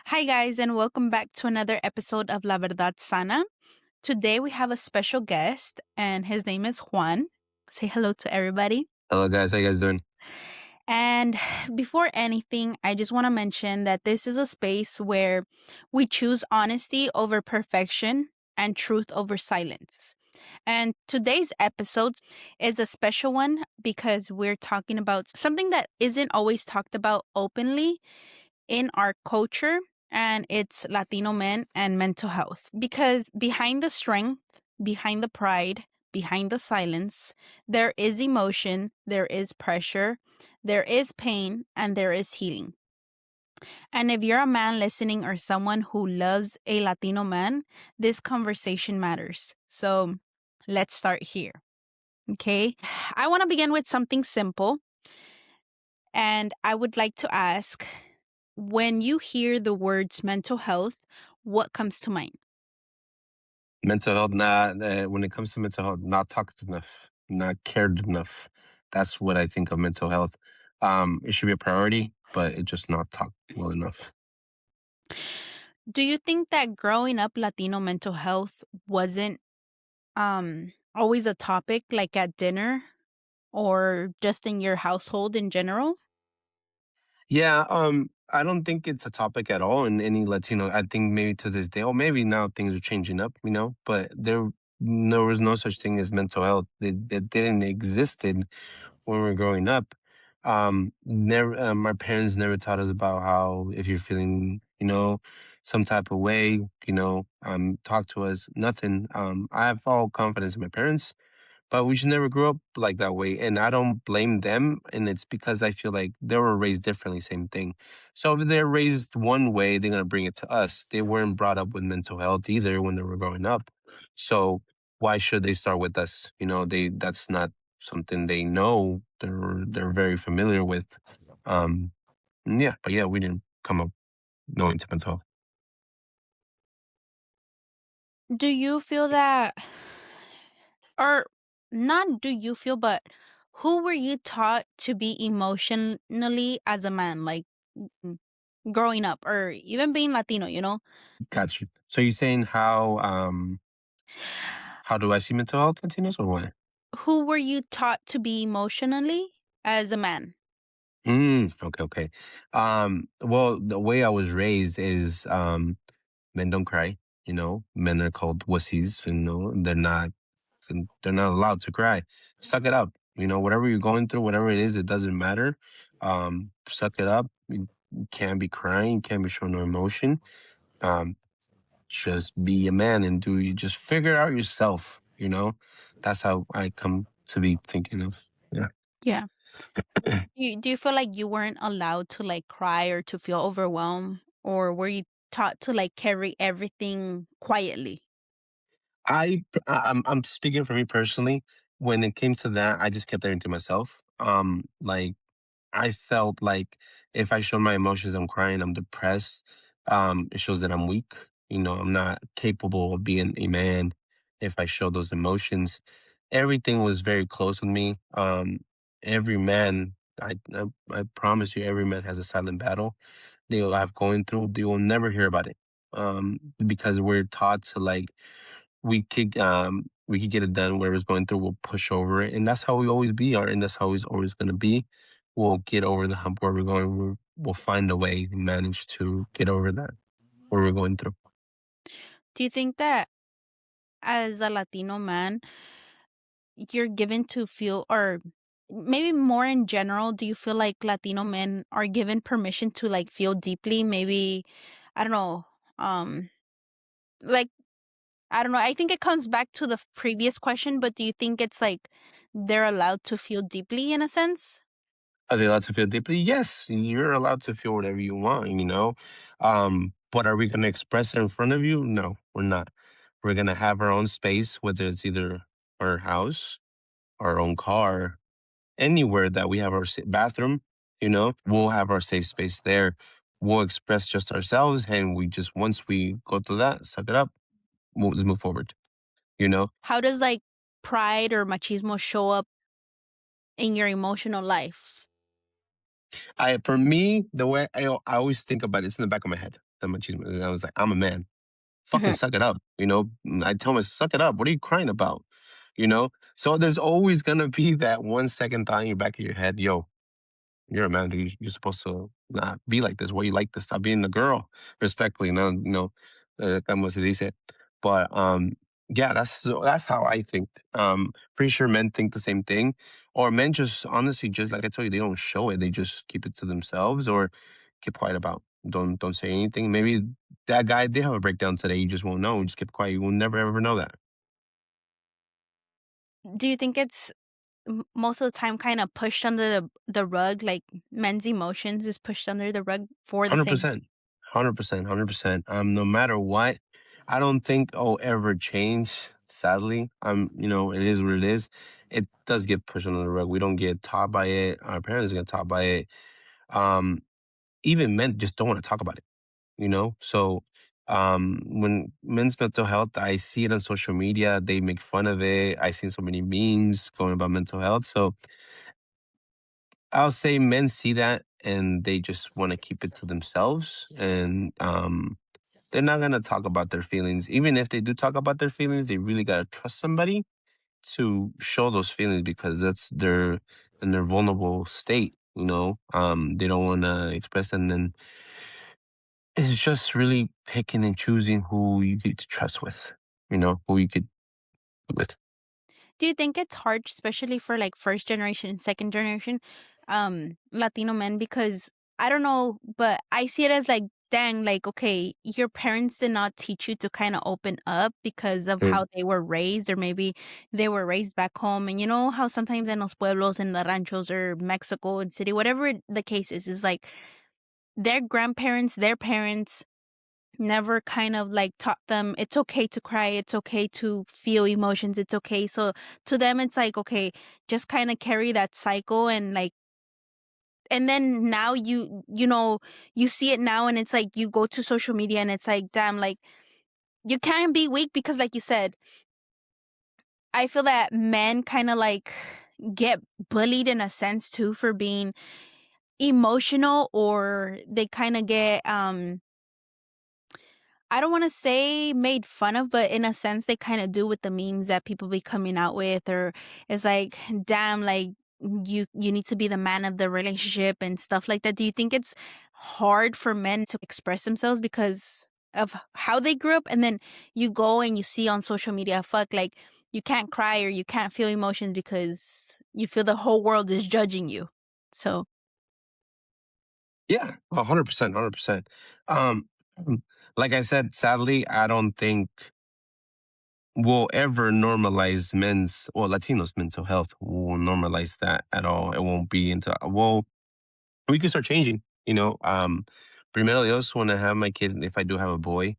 Hi, guys, and welcome back to another episode of La Verdad Sana. Today we have a special guest, and his name is Juan. Say hello to everybody. Hello, guys. How you guys doing? And before anything, I just want to mention that this is a space where we choose honesty over perfection and truth over silence. And today's episode is a special one because we're talking about something that isn't always talked about openly in our culture, and it's Latino men and mental health. Because behind the strength, behind the pride, behind the silence, there is emotion, there is pressure, there is pain, and there is healing. And if you're a man listening or someone who loves a Latino man, this conversation matters. So let's start here. Okay. I want to begin with something simple. And I would like to ask, when you hear the words mental health, what comes to mind? Mental health, not when it comes to mental health, not talked enough, not cared enough. That's what I think of mental health. It should be a priority, but it just not talked well enough. Do you think that growing up Latino mental health wasn't always a topic, like at dinner or just in your household in general? Yeah, I don't think it's a topic at all in any Latino. I think maybe to this day, or maybe now things are changing up, but there was no such thing as mental health. It didn't existed when we were growing up. Never, my parents never taught us about how if you're feeling, some type of way, talk to us. Nothing. I have all confidence in my parents, but we should never grow up like that way. And I don't blame them. And it's because I feel like they were raised differently, same thing. So if they're raised one way, they're gonna bring it to us. They weren't brought up with mental health either when they were growing up. So why should they start with us? That's not something they know. They're very familiar with. Um yeah, but yeah, we didn't come up knowing to mental health. Do you feel that, or not do you feel, but who were you taught to be emotionally as a man, like mm, growing up or even being Latino? Got you. So you're saying how do I see mental health Latinos or what? Who were you taught to be emotionally as a man? Okay. Well, the way I was raised is men don't cry, Men are called wussies, they're not allowed to cry. Suck it up. Whatever you're going through, whatever it is, it doesn't matter. Suck it up. You can't be crying, you can't be showing no emotion. Um, just be a man and you just figure it out yourself. That's how I come to be thinking of. Yeah. Yeah. Do you feel like you weren't allowed to like cry or to feel overwhelmed, or were you taught to like carry everything quietly? I'm speaking for me personally. When it came to that, I just kept everything to myself. Like I felt like if I show my emotions, I'm crying, I'm depressed. It shows that I'm weak. I'm not capable of being a man if I show those emotions. Everything was very close with me. Every man, I promise you, every man has a silent battle they will have going through. They will never hear about it. Because we're taught to like we could get it done. Whatever's going through, we'll push over it, and that's how we always be. And that's how it's always going to be. We'll get over the hump where we're going. We'll find a way to manage to get over that where we're going through. Do you think that as a Latino man, you're given to feel, or maybe more in general, do you feel like Latino men are given permission to like feel deeply? Maybe, I don't know, like, I don't know. I think it comes back to the previous question, but do you think it's like they're allowed to feel deeply in a sense? Are they allowed to feel deeply? Yes, you're allowed to feel whatever you want. But are we going to express it in front of you? No, we're not. We're going to have our own space, whether it's either our house, our own car, anywhere that we have our bathroom, we'll have our safe space there. We'll express just ourselves. And once we go through that, suck it up, let's move forward, you know? How does like pride or machismo show up in your emotional life? I for me, the way I always think about it's in the back of my head. The machismo. And I was like, I'm a man. Fucking Mhm. suck it up. I tell myself, suck it up. What are you crying about? So there's always gonna be that 1 second thought in your back of your head, yo, you're a man. You're supposed to not be like this. Why you like this? Stop being a girl, respectfully. No, no, como se dice. But yeah, that's how I think. Pretty sure men think the same thing, or men just honestly, just like I told you, they don't show it. They just keep it to themselves or keep quiet about. Don't say anything. Maybe that guy did have a breakdown today. You just won't know. You just keep quiet. You will never ever know that. Do you think it's most of the time kind of pushed under the rug, like men's emotions is pushed under the rug for the Hundred thing? percent, 100%, 100%. No matter what, I don't think I'll ever change. Sadly, it is what it is. It does get pushed under the rug. We don't get taught by it. Our parents get taught by it. Um, Even men just don't want to talk about it. So when men's mental health, I see it on social media. They make fun of it. I seen so many memes going about mental health. So I'll say men see that and they just want to keep it to themselves and they're not gonna talk about their feelings. Even if they do talk about their feelings, they really gotta trust somebody to show those feelings because that's their in their vulnerable state. They don't want to express, and then it's just really picking and choosing who you get to trust with. Who you could with. Do you think it's hard, especially for like first generation, second generation, Latino men? Because I don't know, but I see it as like, dang, like, okay, your parents did not teach you to kind of open up because of Mm. how they were raised, or maybe they were raised back home. And you know how sometimes in los pueblos, in the ranchos, or Mexico and city, whatever the case is like their grandparents, their parents never kind of like taught them it's okay to cry, it's okay to feel emotions, it's okay. So to them it's like, okay, just kind of carry that cycle. And like, and then now you see it now, and it's like you go to social media and it's like, damn, like you can't be weak because like you said, I feel that men kind of like get bullied in a sense too for being emotional, or they kind of get I don't wanna say made fun of, but in a sense, they kinda do with the memes that people be coming out with, or it's like, "Damn, like, you need to be the man of the relationship," and stuff like that. Do you think it's hard for men to express themselves because of how they grew up? And then you go and you see on social media, fuck, like, you can't cry or you can't feel emotions because you feel the whole world is judging you. So Yeah, 100%, 100%. Um, like I said, sadly, I don't think we'll ever normalize men's or Latinos' mental health. We'll normalize that at all. It won't be into well, we can start changing. Primero Dios, when I have my kid, if I do have a boy,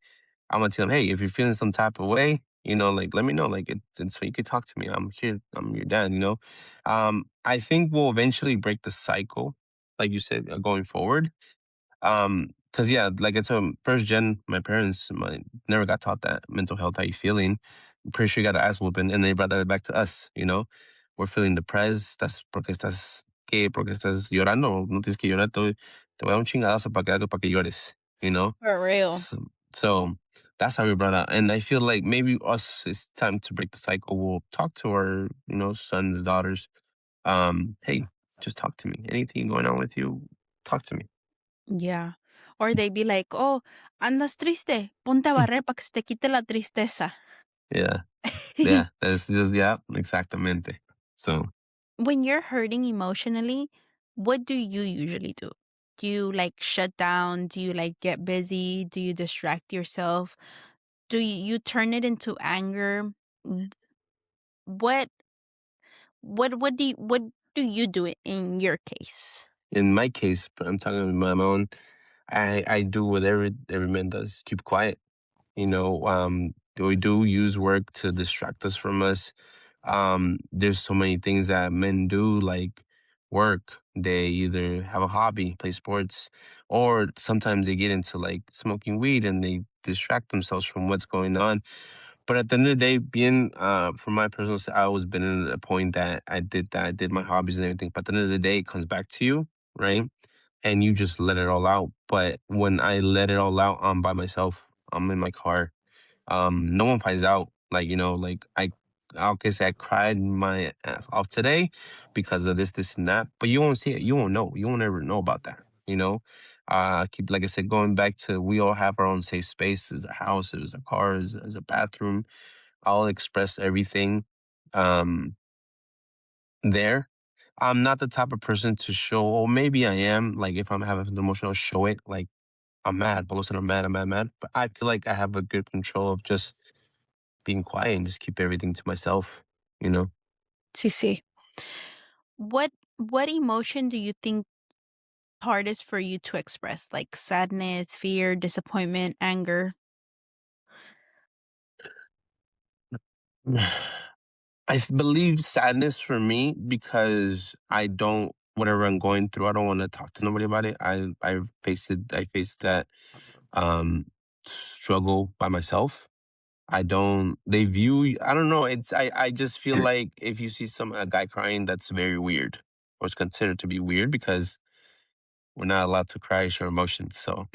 I'm gonna tell him, hey, if you're feeling some type of way, like let me know. Like so you could talk to me. I'm here. I'm your dad. I think we'll eventually break the cycle, like you said, going forward. Cause yeah, like I told him, first gen, my parents never got taught that mental health, how you feeling. I'm pretty sure you got an ass whooping, and they brought that back to us. We're feeling depressed, that's porque estás, ¿qué? Porque estás llorando, no tienes que llorar, te voy a dar un chingadazo para que llores, you know? for real. So that's how we brought up. And I feel like maybe us, it's time to break the cycle. We'll talk to our, sons, daughters. Hey, just talk to me. Anything going on with you, talk to me. Yeah. Or they be like, "Oh, andas triste, ponte a barrer para que se te quite la tristeza." Yeah. Yeah, that's just yeah, exactamente. So When you're hurting emotionally, what do you usually do? Do you like shut down? Do you like get busy? Do you distract yourself? Do you turn it into anger? W- What what do you do it in your case? in my case, I'm talking about my own. I do what every man does. Keep quiet. We do use work to distract us from us. There's so many things that men do, like work. They either have a hobby, play sports, or sometimes they get into like smoking weed and they distract themselves from what's going on. But at the end of the day, being from my I always been at a point that I did my hobbies and everything. But at the end of the day, it comes back to you. right? And you just let it all out. But when I let it all out, I'm by myself. I'm in my car. No one finds out. Like, like I'll say I cried my ass off today because of this, and that. But you won't see it. You won't know. You won't ever know about that. Keep like I said, going back to we all have our own safe space. There's a house, there's a car, there's a bathroom. I'll express everything um there. I'm not the type of person to show, or maybe I am. Like if I'm having an emotional, show it. Like I'm mad, but listen, I'm mad, I'm mad, mad. But I feel like I have a good control of just being quiet and just keep everything to myself, you know? Sí, sí. What emotion do you think hardest for you to express? Like sadness, fear, disappointment, anger? Believe sadness for me because whatever I'm going through, I don't want to talk to nobody about it. I faced that struggle by myself. I don't know, I just feel like if you see a guy crying, that's very weird, or it's considered to be weird because we're not allowed to cry, show emotions. So,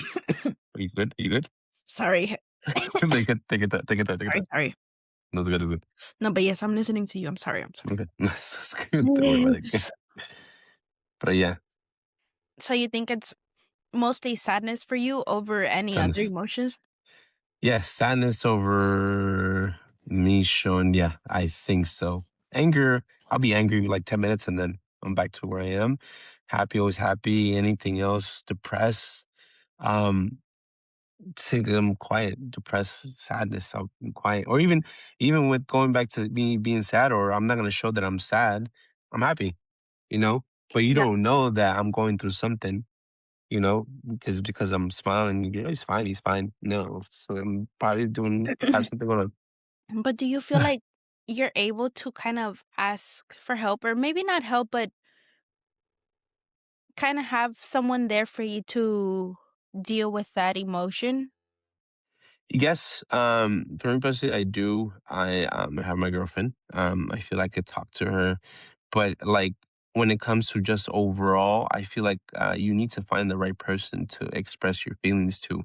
are you good? Are you good? Sorry. Take it, take it, take it, take it. Sorry, sorry. No, it's good, it's good. No, but yes, I'm listening to you. I'm sorry, I'm sorry. Okay. It's good. Don't worry about it. But yeah, So you think it's mostly sadness for you over any other sadness. emotions? Yeah, sadness over me showing. Yeah, I think so. Anger, I'll be angry like 10 minutes and then I'm back to where I am. Happy, always happy. Anything else, depressed. Um, Say that I'm quiet, depressed, sadness, I'm quiet. Or even with going back to me being sad, or I'm not gonna show that I'm sad. I'm happy, you know? But you Yeah. don't know that I'm going through something, because I'm smiling, he's fine, he's fine. No. So I'm probably have something going on. But do you feel like you're able to kind of ask for help, or maybe not help, but kind of have someone there for you to deal with that emotion? Yes, for me personally, I do. I have my girlfriend. I feel I could talk to her, but like when it comes to just overall, I feel like you need to find the right person to express your feelings to,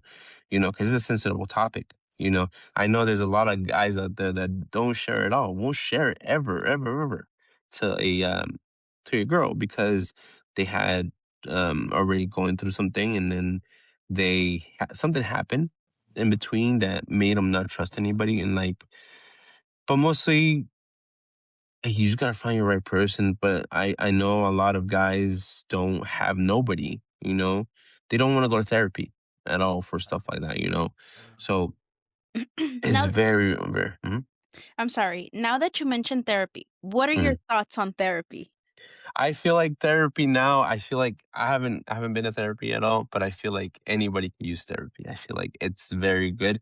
because it's a sensitive topic. I know there's a lot of guys out there that don't share it all, won't share it ever, ever, ever to a girl because they had already going through something, and then something happened in between that made them not trust anybody, and like, but mostly you just gotta find your right person. But I know a lot of guys don't have nobody, they don't want to go to therapy at all for stuff like that. So it's Now, very, very. I'm sorry. Now that you mentioned therapy, what are your Mhm. thoughts on therapy? I feel like therapy now. I feel like I haven't been to therapy at all, but I feel like anybody can use therapy. I feel like it's very good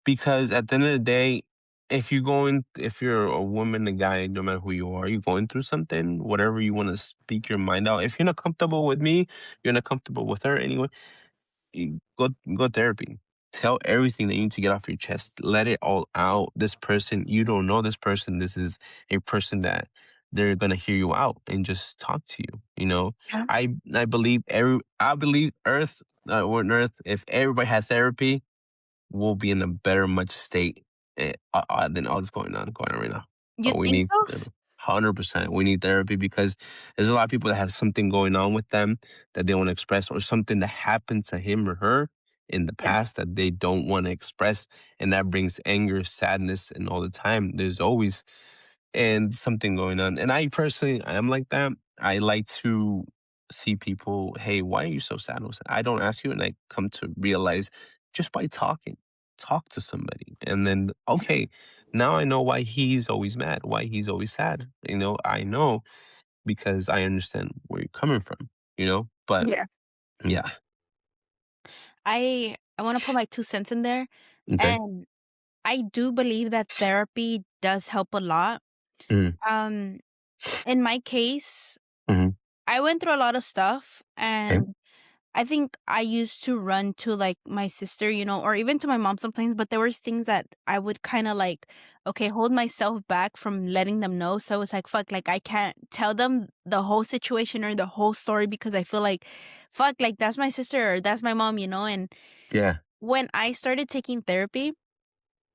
because at the end of the day, if you're a woman, a guy, no matter who you are, you're going through something, whatever you want to speak your mind out. If you're not comfortable with me, you're not comfortable with her anyway. Go therapy. Tell everything that you need to get off your chest. Let it all out. This person, you don't know this person. This is a person that they're gonna hear you out and just talk to you. Yeah. I believe we're on Earth. If everybody had therapy, we'll be in a better much state than all this going on right now. You But we think need so? 100%. We need therapy because there's a lot of people that have something going on with them that they want to express, or something that happened to him or her in the Yeah. past that they don't want to express, and that brings anger, sadness, and all the time. There's always and something going on. And I am like that. I like to see people, hey, why are you so sad? I don't ask you, and I come to realize just by talking, talk to somebody. And then, okay, now I know why he's always mad, why he's always sad. I know because I understand where you're coming from. But Yeah. yeah, I want to put my 2 cents in there. okay. And I do believe that therapy does help a lot. Mm, Um, in my case, hmm I went through a lot of stuff, okay. and I think I used to run to, like, my sister, or even to my mom sometimes, but there was things that I would kinda, like, okay, hold myself back from letting them know, so it's like, "Fuck," like, I can't tell them the whole situation or the whole story because I feel like, "Fuck," like, that's my sister or that's my mom, and Yeah. when I started taking therapy,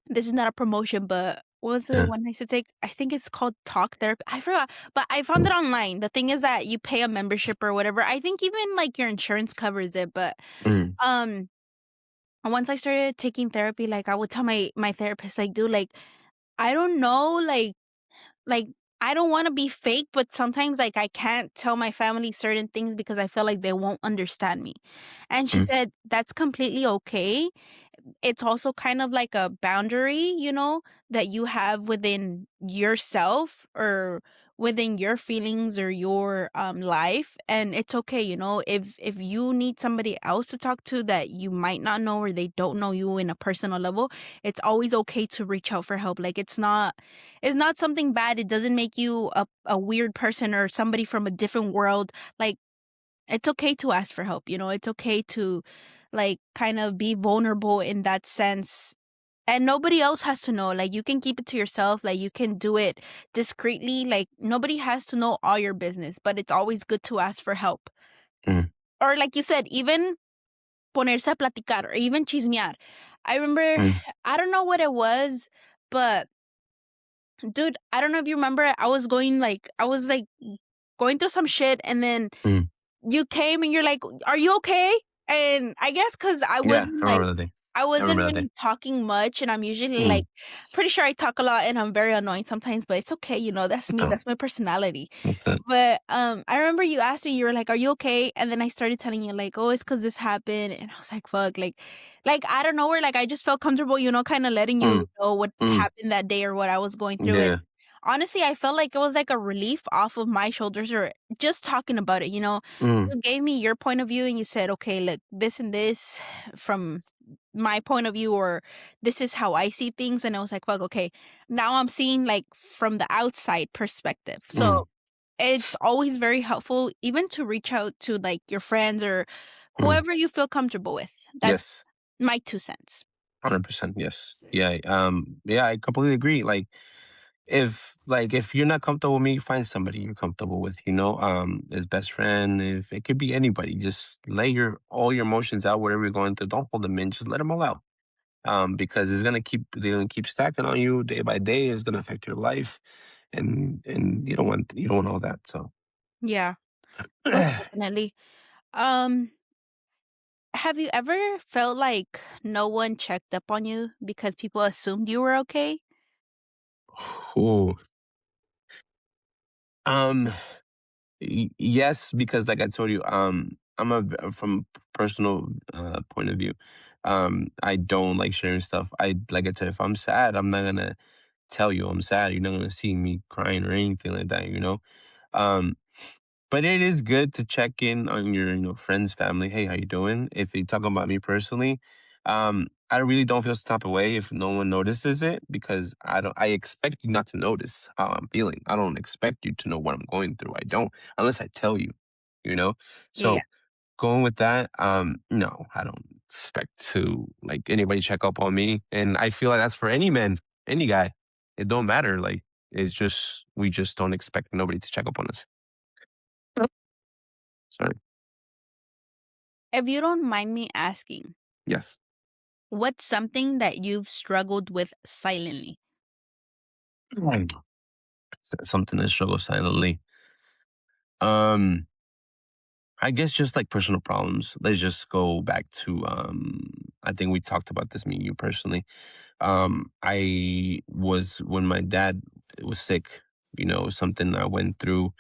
this is not a promotion, but what was the Yeah. one I used to take? I think it's called talk therapy. I forgot, but I found Mm, it online. The thing is that you pay a membership or whatever. I think even, like, your insurance covers it, but, mm, um, once I started taking therapy, like, I would tell my therapist, like, "Dude, like, I don't know, like, I don't wanna be fake, but sometimes, like, I can't tell my family certain things because I feel like they won't understand me." And she mm, said, "That's completely okay. It's also kind of like a boundary, that you have within yourself or within your feelings or your life, and it's okay, if you need somebody else to talk to that you might not know or they don't know you in a personal level, it's always okay to reach out for help. Like, it's not something bad. It doesn't make you a weird person or somebody from a different world. Like, it's okay to ask for help, it's okay to, like, kind of be vulnerable in that sense. And nobody else has to know. Like, you can keep it to yourself. Like, you can do it discreetly. Like, nobody has to know all your business, but it's always good to ask for help. mm, Or, like you said, even ponerse a platicar or even chismear. I remember, mm, I don't know what it was, but dude, I don't know if you remember, I was like going through some shit, and then mm. you came and you're like, "Are you okay?" And I guess because Yeah, I remember that day. I I wasn't remember that day. really talking much, and I'm usually, Mm, like, pretty sure I talk a lot, and I'm very annoying sometimes, but it's okay, that's me, oh, that's my personality. okay. But, I remember you asked me, you were like, "Are you okay?" And then I started telling you, like, "Oh, it's because this happened," and I was like, "Fuck," like, I don't know where, like, I just felt comfortable, kinda letting you Mm, know what mm, happened that day or what I was going through, and yeah. honestly, I felt like it was, like, a relief off of my shoulders or just talking about it, Mm, You gave me your point of view, and you said, "Okay, look, this and this from my point of view," or, "This is how I see things," and I was like, "Fuck, okay, now I'm seeing, like, from the outside perspective." mm, So it's always very helpful even to reach out to, like, your friends or mm. whoever you feel comfortable with. That's Yes. my 2 cents. 100%. Yes. Yeah. Yeah, I completely agree. If you're not comfortable with me, find somebody you're comfortable with, his best friend, if it could be anybody, just lay all your emotions out, whatever you're going through. Don't hold them in, just let them all out. Because they're gonna keep stacking on you day by day. It's gonna affect your life, and you don't want all that. So Yeah, most definitely. Um, have you ever felt like no one checked up on you because people assumed you were okay? Ooh. Um, yes, because like I told you, from personal point of view, I don't like sharing stuff. Like I said, if I'm sad, I'm not gonna tell you I'm sad. You're not gonna see me crying or anything like that. Um, but it is good to check in on your, friends, family. Hey, how you doing? If you talk about me personally, I really don't feel some type of way if no one notices it because I expect you not to notice how I'm feeling. I don't expect you to know what I'm going through. I don't unless I tell you, you know? Yeah. So going with that, no, I don't expect to like anybody check up on me. And I feel like that's for any man, any guy. It don't matter. Like it's just we just don't expect nobody to check up on us. Sorry. If you don't mind me asking, Yes. what's something that you've struggled with silently? Right. Something that struggles silently. Um, I guess just like personal problems. Let's just go back to I think we talked about this, me and you personally. I was when my dad was sick, something I went through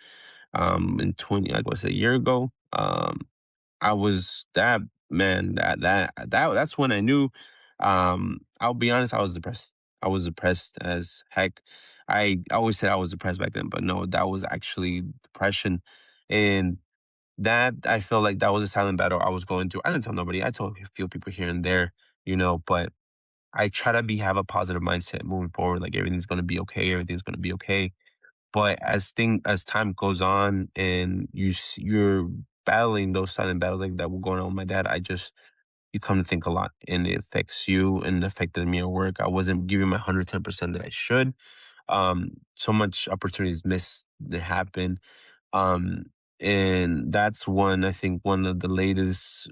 in 20 like was a year ago. I was that man that's when I knew I'll be honest, I was depressed. I was depressed as heck. I always said I was depressed back then, but no, that was actually depression. And that I feel like that was a silent battle I was going through. I didn't tell nobody. I told a few people here and there, but I try to have a positive mindset moving forward. Like everything's gonna be okay, everything's gonna be okay. But as time goes on and you're battling those silent battles like that were going on with my dad, I just you come to think a lot, and it affects you and it affected me at work. I wasn't giving my 110% that I should. So much opportunities missed that happen. Um, and that's one, I think, one of the latest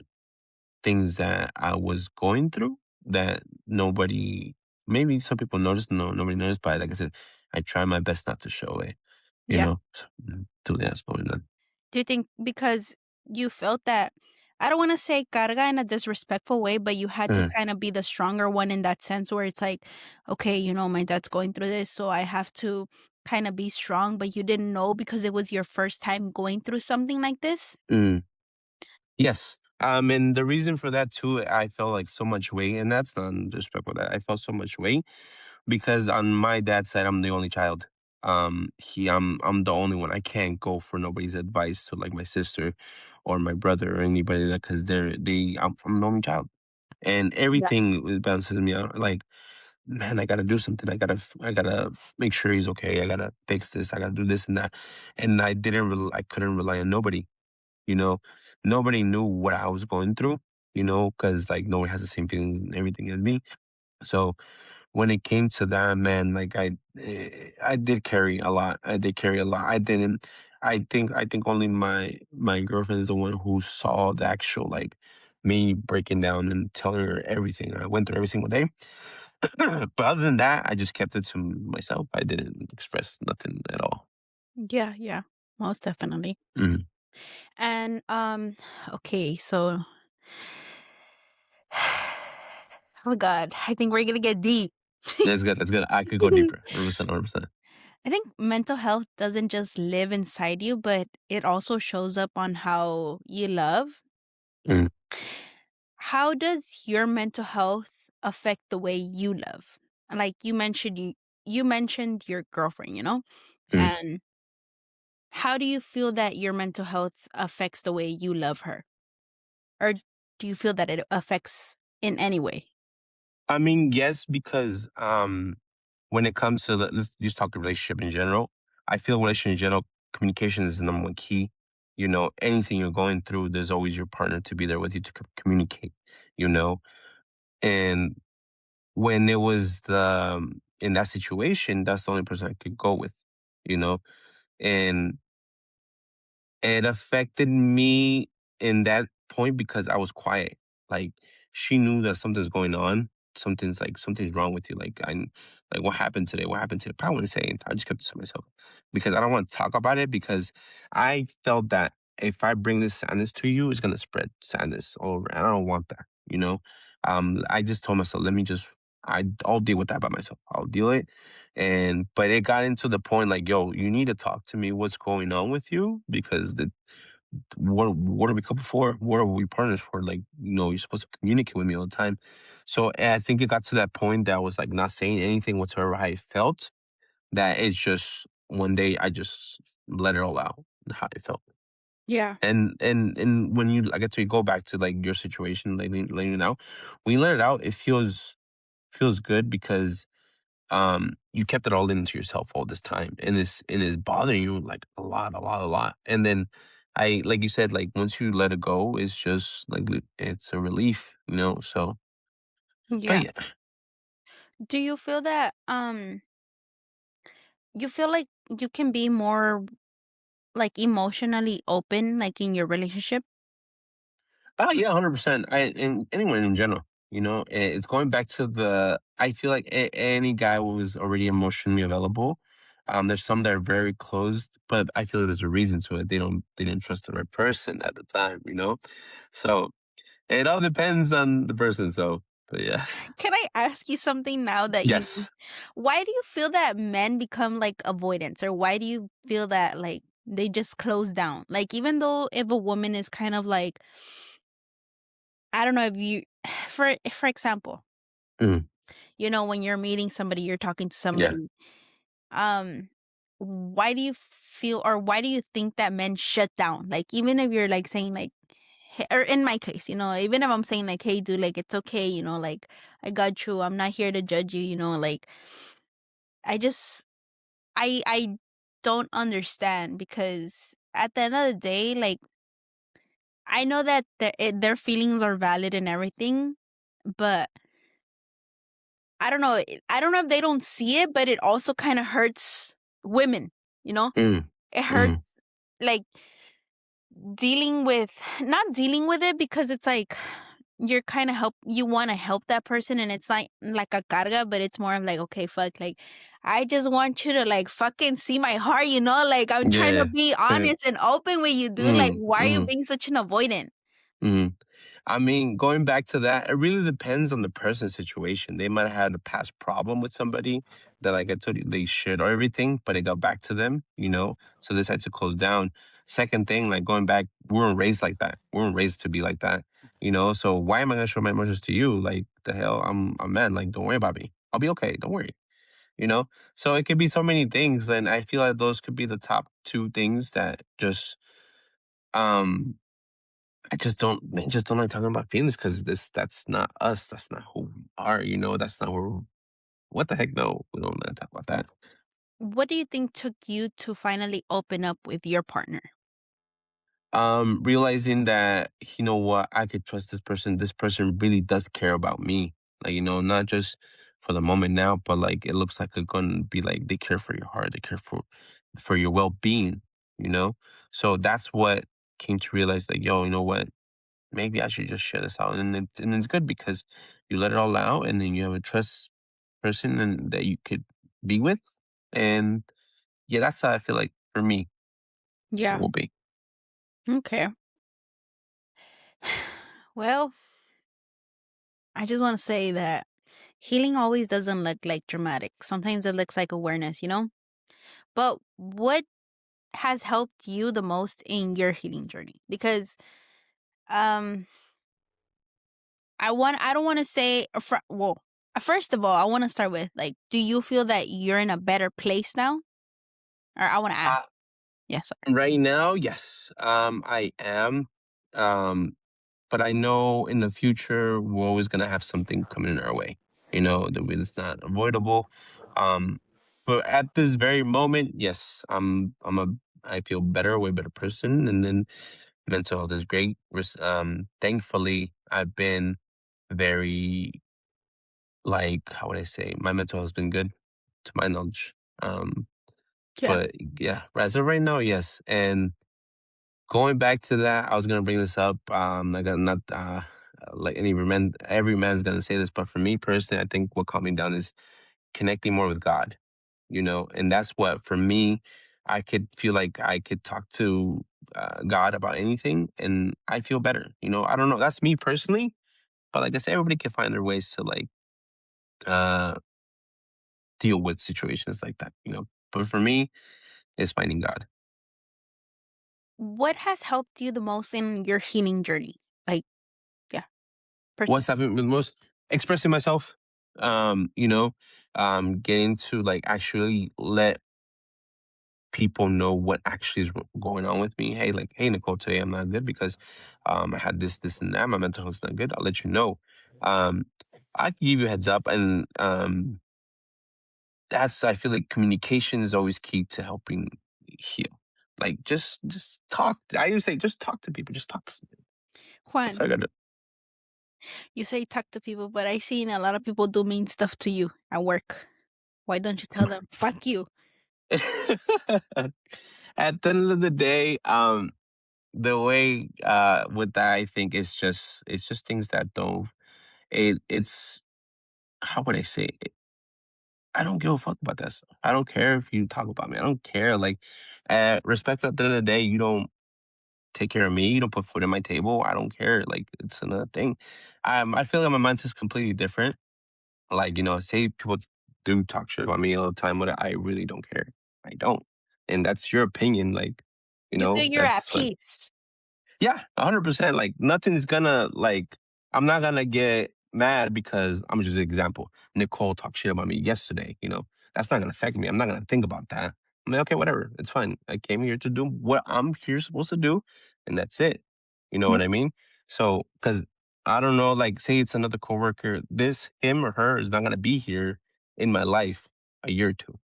things that I was going through that nobody, maybe some people noticed, no, nobody noticed, but like I said, I try my best not to show it, you Yeah. know, so that's going on. Do you think because you felt that, I don't want to say carga in a disrespectful way, but you had to Mm, kind of be the stronger one in that sense where it's like, okay, my dad's going through this, so I have to kind of be strong, but you didn't know because it was your first time going through something like this? mm. Yes. And the reason for that too, I felt like so much weight, and that's not disrespectful. That I felt so much weight because on my dad's side, I'm the only child. I'm the only one. I can't go for nobody's advice to like my sister or my brother or anybody that because I'm the only child, and Yeah. everything bounces me out. Like, man, I gotta do something. I gotta make sure he's okay. I gotta fix this. I gotta do this and that, and I couldn't rely on nobody, you know, nobody knew what I was going through, because like no one has the same feelings and everything as me. So when it came to that, man, like I did carry a lot. I did carry a lot. I didn't. I think only my girlfriend is the one who saw the actual like me breaking down and telling her everything I went through every single day. But other than that, I just kept it to myself. I didn't express nothing at all. Yeah, yeah. Most definitely. Mhm. And okay, so oh god, I think we're gonna get deep. That's good. That's good. I could go deeper. 100%. 100%. I think mental health doesn't just live inside you, but it also shows up on how you love. Mm, How does your mental health affect the way you love? Like you mentioned your girlfriend, mm. and how do you feel that your mental health affects the way you love her? Or do you feel that it affects in any way? I mean, yes, because when it comes to let's just talk a relationship in general. I feel relationship in general, communication is the number one key. Anything you're going through, there's always your partner to be there with you to communicate. You know, and when it was in that situation, that's the only person I could go with. You know, and it affected me in that point because I was quiet. Like she knew that something's going on. Something's wrong with you. Like what happened today? What happened today? I wouldn't say it. I just kept it to myself because I don't want to talk about it because I felt that if I bring this sadness to you, it's gonna spread sadness all over. And I don't want that. I just told myself, let me just I'll deal with that by myself. I'll deal it. But it got into the point like, yo, you need to talk to me. What's going on with you? Because what are we couple for? What are we partners for? Like, you're supposed to communicate with me all the time. So I think it got to that point that I was like not saying anything whatsoever how I felt. That it's just one day I just let it all out how I felt. Yeah. And when you I get to go back to like your situation lately now, when you let it out, it feels good because you kept it all into yourself all this time and it's bothering you like a lot, a lot, a lot. And then I like you said, like once you let it go, it's just like it's a relief, so but Yeah. yeah. Do you feel that you feel like you can be more like emotionally open like in your relationship? Oh yeah, 100%. And anyone in general, it's going back to the I feel like any guy who was already emotionally available. There's some that are very closed, but I feel like there's a reason to it. They didn't trust the right person at the time. So it all depends on the person. So, but yeah. Can I ask you something now that Yes. why do you feel that men become like avoidance, or why do you feel that like they just close down? Like even though if a woman is kind of like, I don't know if you for example, Mm, when you're meeting somebody, you're talking to yeah. somebody, um why do you feel, or why do you think that men shut down? Like even if you're like saying like, or in my case, even if I'm saying like, hey dude, like it's okay, like I got you, I'm not here to judge you, like I just I don't understand because at the end of the day, like I know that their feelings are valid and everything, but I don't know if they don't see it, but it also kind of hurts women, you know? Mm, It hurts mhm. like dealing with not dealing with it because it's like you're kind of you want to help that person and it's like a carga, but it's more of like, okay, fuck, like I just want you to like fucking see my heart, you know? Like I'm trying to Yeah. be honest and open with you, dude. Like Mm, why are you mhm, being such an avoidant? mhm. I mean, going back to that, it really depends on the person's situation. They might have had a past problem with somebody that, like I told you, they shared everything, but it got back to them, so they decided to close down. Second thing, like going back, we weren't raised like that. We weren't raised to be like that. So why am I gonna show my emotions to you? Like the hell, I'm a man. Like, don't worry about me. I'll be okay. Don't worry. You know? So it could be so many things. And I feel like those could be the top two things that um I just don't like talking about feelings because that's not us. That's not who we are. That's not where what the heck? No, we don't want to talk about that. What do you think took you to finally open up with your partner? Realizing that, what, I could trust this person. This person really does care about me. Like, not just for the moment now, but like it looks like it's gonna be like they care for your heart, they care for your well being, you know? So that's what came to realize like, yo, you know what? Maybe I should just share this out. And it's good because you let it all out and then you have a trust person and that you could be with. And yeah, that's how I feel like for me it Yeah. will be. Okay. Well, I just want to say that healing always doesn't look like dramatic. Sometimes it looks like awareness, you know? But what has helped you the most in your healing journey? Because um I don't want to say first of all, I want to start with like do you feel that you're in a better place now? Or I want to ask. Uh, Yes, sir. right now, yes, I am. Um, but I know in the future we're always gonna have something coming in our way. It's not avoidable. Um, but at this very moment, yes, I feel better, way better person, and then mental health is great. Thankfully, I've been very, like, how would I say, my mental health has been good to my knowledge. Um, Yeah. but yeah, as of right now, yes. And going back to that, I was gonna bring this up. I got not like every man's gonna say this, but for me personally, I think what calmed me down is connecting more with God. And that's what for me, I could feel like I could talk to God about anything, and I feel better. I don't know. That's me personally, but like I said, everybody can find their ways to like uh deal with situations like that. But for me, it's finding God. What has helped you the most in your healing journey? Like, yeah, What's personally. happened with most expressing myself. Getting to like actually let people know what actually is going on with me. Hey, like, hey, Nicole, today I'm not good because I had this, and that. My mental health's not good. I'll let you know. Um, I can give you a heads up, and that's I feel like communication is always key to helping heal. Like just talk. I used to say just talk to people. Just talk to somebody. That's Juan, how I got you say talk to people, but I seen a lot of people do mean stuff to you at work. Why don't you tell them, fuck you? it. At the end of the day, the way with that, I think it's just things that don't it's how would I say it? I don't give a fuck about that stuff. I don't care if you talk about me. I don't care. Like, respect at the end of the day, you don't take care of me. You don't put food on my table. I don't care. Like, it's another thing. I feel like my mindset's completely different. Like, say people do talk shit about me all the time, but I really don't care. I don't. And that's your opinion. Like, You feel you're at that's fine. peace. Yeah, 100%. Like nothing's gonna like I'm not gonna get mad because I'm just an example. Nicole talked shit about me yesterday. That's not gonna affect me. I'm not gonna think about that. I'm like, okay, whatever. It's fine. I came here to do what I'm here supposed to do, and that's it. You know Yeah. what I mean? So, because I don't know, like, say it's another coworker, him or her is not gonna be here in my life a year or two.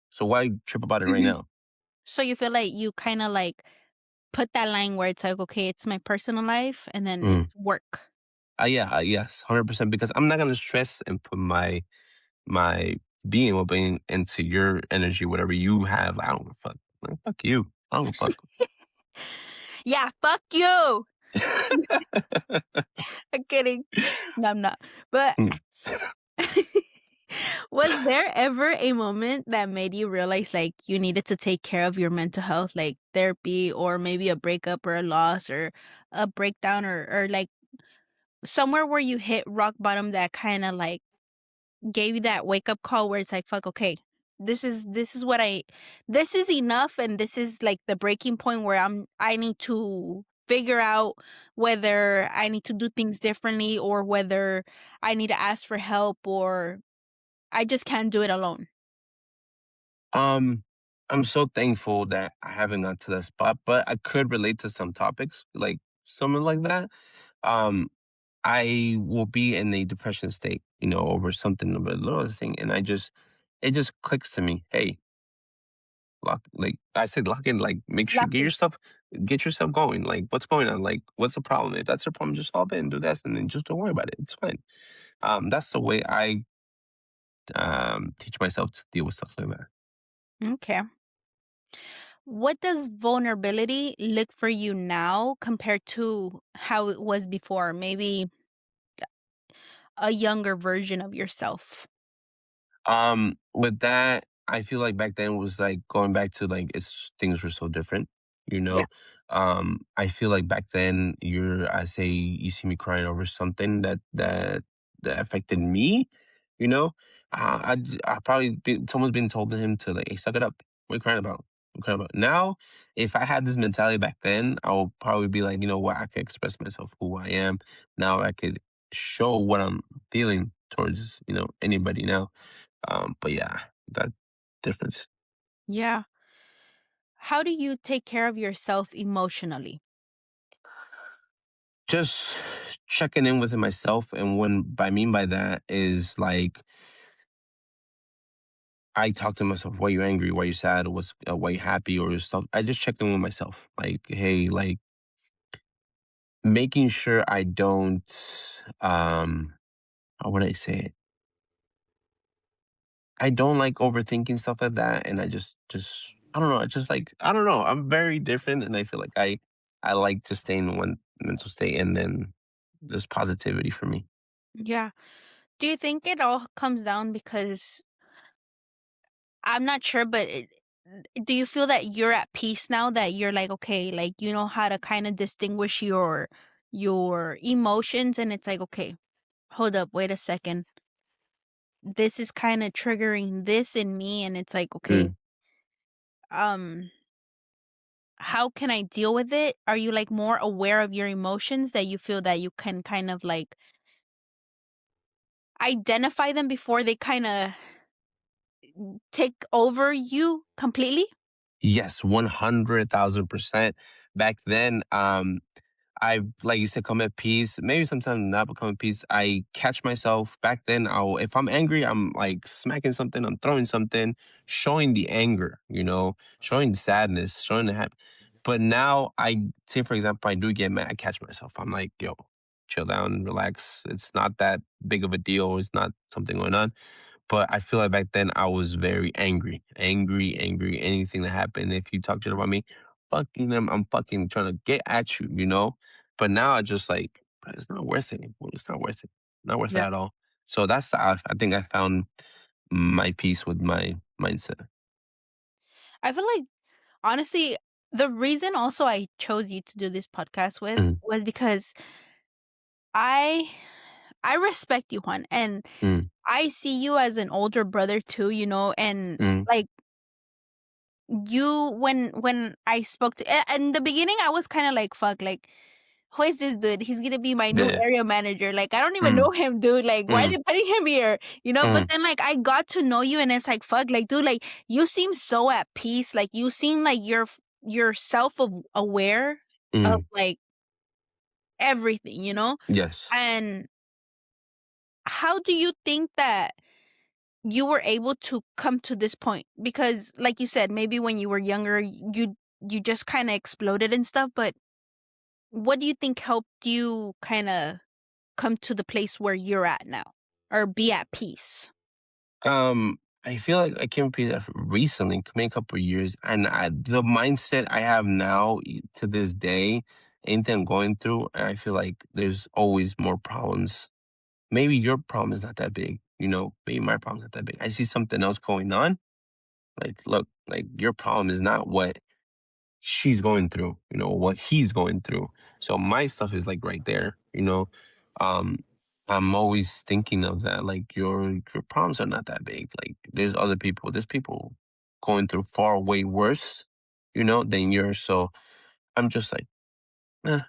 So why trip about it right Mhm. now? So you feel like you kind of like put that line where it's like, okay, it's my personal life and then Mm. it's work. Yeah, yes, 100% because I'm not gonna stress and put my being well being into your energy, whatever you have. I don't give a fuck. Like, fuck you. I don't give Yeah, fuck you. a fuck. I'm kidding. No, I'm not. But Mm. was there ever a moment that made you realize like you needed to take care of your mental health, like therapy or maybe a breakup or a loss or a breakdown or like somewhere where you hit rock bottom that kind of like gave you that wake up call where it's like, fuck, okay, this is what this is enough and this is like the breaking point where I need to figure out whether I need to do things differently or whether I need to ask for help or I just can't do it alone. Um, I'm so thankful that I haven't got to that spot, but I could relate to some topics, like something like that. Um, I will be in a depression state, over something of a little thing, and it just clicks to me. Hey, like I said, lock in, like make sure Lucky. get yourself going. Like, what's going on? Like, what's the problem? If that's the problem, just solve it and do this, and then just don't worry about it. It's fine. That's the way I teach myself to deal with stuff like that. Okay. What does vulnerability look for you now compared to how it was before? Maybe a younger version of yourself. With that, I feel like back then was like going back to like it's things were so different, you Yeah. know. I feel like back then I say you see me crying over something that affected me, you know. I probably someone's been told to him to like, hey, suck it up. What are you crying about? What are you crying about? Now, if I had this mentality back then, I would probably be like, you know what, I could express myself who I am. Now I could show what I'm feeling towards, anybody now. But yeah, that difference. Yeah. How do you take care of yourself emotionally? Just checking in with myself, and when I mean by that is like I talk to myself. Why you angry? Why you sad? Why you happy? Or stuff. I just check in with myself. Like, hey, like making sure I don't. How would I say it? I don't like overthinking stuff like that, and I just I don't know. I just like I don't know. I'm very different, and I feel like I like to stay in one mental state, and then there's positivity for me. Yeah. Do you think it all comes down because I'm not sure, but do you feel that you're at peace now that you're like, okay, like you know how to kind of distinguish your emotions and it's like, okay, hold up, wait a second. This is kind of triggering this in me and it's like, okay, Mm. um how can I deal with it? Are you like more aware of your emotions that you feel that you can kind of like identify them before they kind of take over you completely? Yes, 100,000%. Back then, I like you said, come at peace. Maybe sometimes not become at peace. I catch myself back then. If I'm angry, I'm like smacking something, I'm throwing something, showing the anger, showing the sadness, showing the happy. But now I say, for example, I do get mad. I catch myself. I'm like, yo, chill down, relax. It's not that big of a deal. It's not something going on. But I feel like back then I was very angry, angry, angry. Anything that happened, if you talk shit about me, fucking them, I'm fucking trying to get at you. But now I just like, "But it's not worth it. Well, it's not worth it. Not worth it Yeah. at all." So I think I found my peace with my mindset. I feel like honestly, the reason also I chose you to do this podcast with Mm, was because I I respect you, Juan, and mm, I see you as an older brother too, and mm, like you when I spoke to in the beginning I was kind of like fuck like who is this dude? He's gonna be my new yeah. area manager. Like I don't even Mm, know him, dude. Like why are mm, they putting him here? But mm, then like I got to know you and it's like fuck like dude like you seem so at peace. Like you seem like you're aware of mm. like everything, Yes. And how do you think that you were able to come to this point? Because like you said, maybe when you were younger, you just kind of exploded and stuff, but what do you think helped you kind of come to the place where you're at now or be at peace? I feel like I came up with that recently, maybe a couple of years, and the mindset I have now to this day, anything I'm going through, and I feel like there's always more problems. Maybe your problem is not that big, maybe my problem's not that big. I see something else going on. Like, look, like your problem is not what she's going through, what he's going through. So my stuff is like right there. Um, I'm always thinking of that. Like your problems are not that big. Like there's people going through far way worse, than yours. So I'm just like, eh,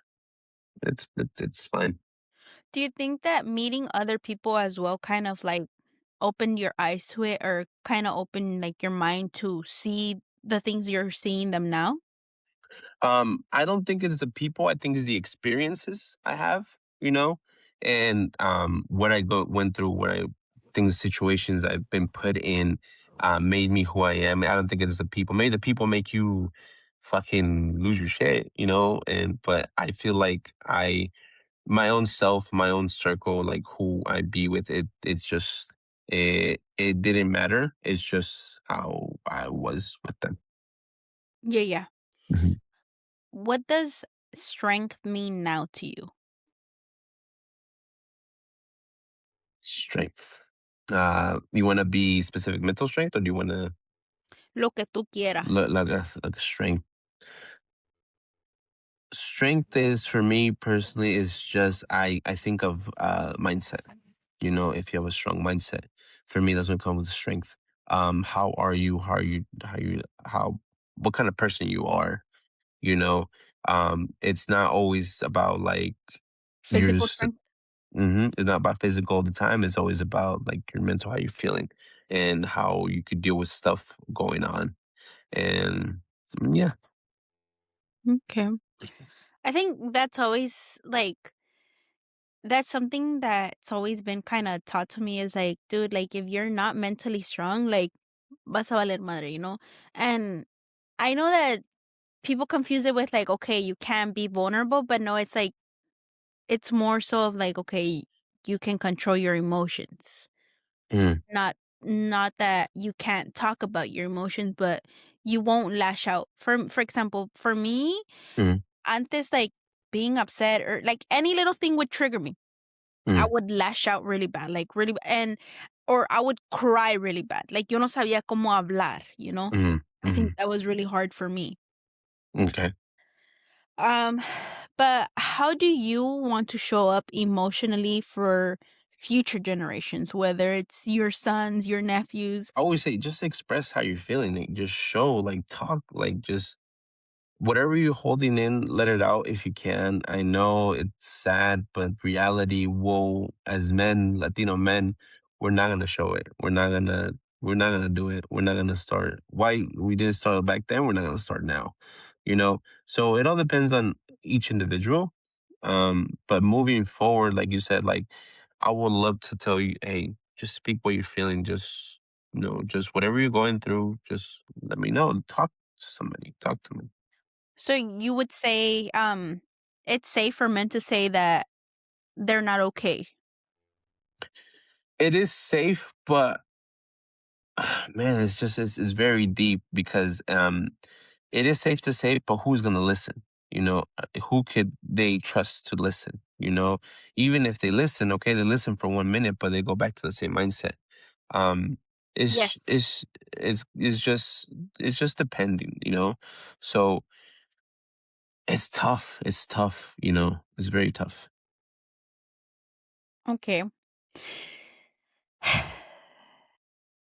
it's fine. Do you think that meeting other people as well kind of like opened your eyes to it or kind of opened like your mind to see the things you're seeing them now? I don't think it's the people. I think it's the experiences I have, and what went through, what I think the situations I've been put in made me who I am. I don't think it's the people. Maybe the people make you fucking lose your shit. And but I feel like my own self, my own circle, like who I be with, it's just it didn't matter. It's just how I was with them. Yeah, yeah. Mhm. What does strength mean now to you? Strength. You want to be specific mental strength, or do you want to Lo que tú look quieras. like a strength? Strength is for me personally is just I think of mindset. If you have a strong mindset, for me that's what comes with strength. How are you? How what kind of person you are? You know, it's not always about like your Physical strength? It's not about physical all the time. It's always about like your mental, how you're feeling, and how you could deal with stuff going on. And yeah, Okay. I think that's always like that's something that's always been kind of taught to me is like, dude, like if you're not mentally strong, like vas a valer madre, you know? And I know that people confuse it with like, okay, you can be vulnerable, but no, it's like it's more so of like, okay, you can control your emotions. mm, Not that you can't talk about your emotions, but you won't lash out. For example, for me, mm, antes like being upset or like any little thing would trigger me. I mm, would lash out really bad, like really and or I would cry really bad. Like yo no sabía cómo hablar, you know? mm, I think mm. that was really hard for me. Okay. Um, but how do you want to show up emotionally for future generations, whether it's your sons, your nephews? I always say just express how you're feeling. Like, just show, like talk, like just whatever you're holding in, let it out if you can. I know it's sad, but reality will, as men, Latino men, we're not gonna show it. We're not gonna do it. We're not gonna start. Why we didn't start back then, we're not gonna start now. So it all depends on each individual. But moving forward, like you said, like I would love to tell you, hey, just speak what you're feeling. Just whatever you're going through, just let me know. Talk to somebody. Talk to me. So you would say it's safe for men to say that they're not okay. It is safe, but man, it's very deep because it is safe to say, but who's gonna listen? Who could they trust to listen? Even if they listen, okay, they listen for 1 minute, but they go back to the same mindset. Um, it's Yes. it's it's just depending. So it's tough. It's tough. It's very tough. Okay.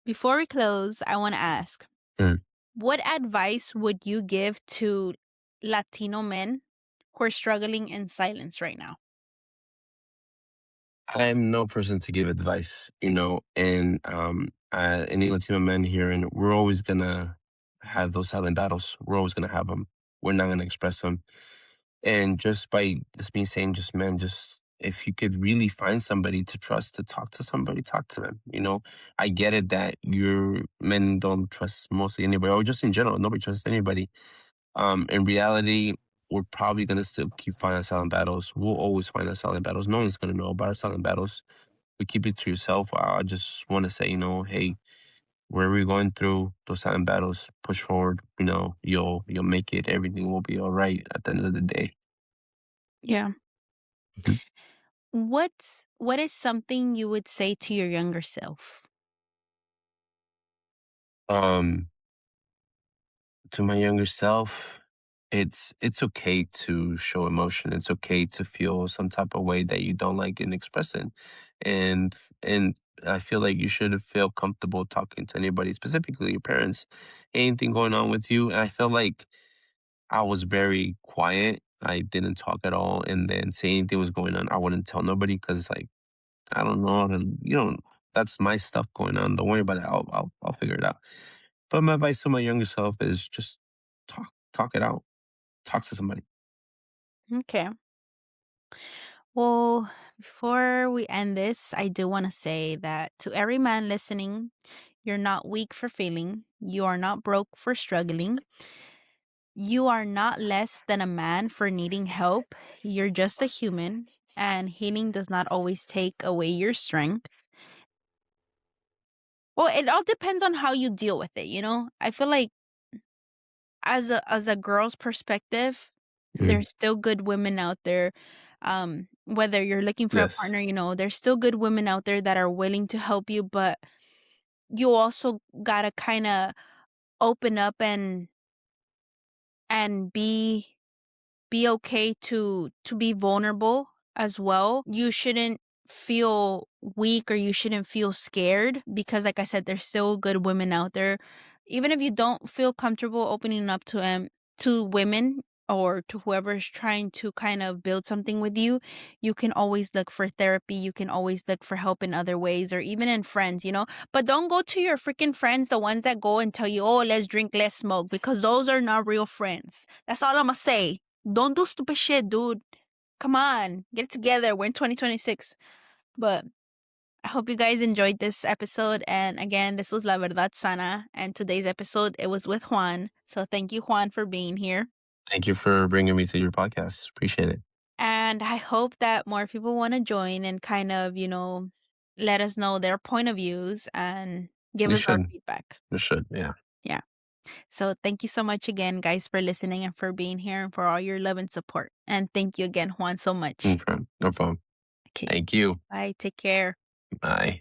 Before we close, I want to ask, Mm. what advice would you give to Latino men who are struggling in silence right now? I'm no person to give advice, and any Latino men here, and we're always gonna have those silent battles. We're always gonna have them. We're not gonna express them. And just by just me saying, just man, just if you could really find somebody to trust to talk to somebody, talk to them. I get it that your men don't trust mostly anybody, or just in general, nobody trusts anybody. In reality, we're probably gonna still keep finding silent battles. We'll always find our silent battles. No one's gonna know about our silent battles. But keep it to yourself. I just want to say, hey, wherever you're going through those silent battles, push forward. You'll make it. Everything will be all right at the end of the day. Yeah. Mhm. What is something you would say to your younger self? Um, to my younger self, it's okay to show emotion. It's okay to feel some type of way that you don't like and express it. And I feel like you should feel comfortable talking to anybody, specifically your parents. Anything going on with you. And I feel like I was very quiet. I didn't talk at all. And then say anything was going on, I wouldn't tell nobody because like I don't know how to, that's my stuff going on. Don't worry about it. I'll figure it out. But my advice to my younger self is just talk it out. Talk to somebody. Okay. Well, before we end this, I do want to say that to every man listening, you're not weak for feeling. You are not broke for struggling. You are not less than a man for needing help. You're just a human, and healing does not always take away your strength. Well, it all depends on how you deal with it, you know? I feel like as a girl's perspective, Mhm. there's still good women out there. Whether you're looking for a Yes. partner, there's still good women out there that are willing to help you, but you also gotta kind of open up and be okay to be vulnerable as well. You shouldn't feel weak or you shouldn't feel scared because like I said there's still good women out there. Even if you don't feel comfortable opening up to women or to whoever's trying to kind of build something with you, you can always look for therapy, you can always look for help in other ways or even in friends, but don't go to your freaking friends, the ones that go and tell you, "Oh, let's drink, let's smoke," because those are not real friends. That's all I'm gonna say. Don't do stupid shit, dude. Come on, get it together. We're in 2026. But I hope you guys enjoyed this episode. And again, this was La Verdad Sana. And today's episode, it was with Juan. So thank you, Juan, for being here. Thank you for bringing me to your podcast. Appreciate it. And I hope that more people want to join and kind of, let us know their point of views and give You us our should. feedback. You should. Yeah. Yeah. So thank you so much again, guys, for listening and for being here and for all your love and support. And thank you again, Juan, so much. No problem. No problem. Okay. Thank you. Bye. Take care. Bye.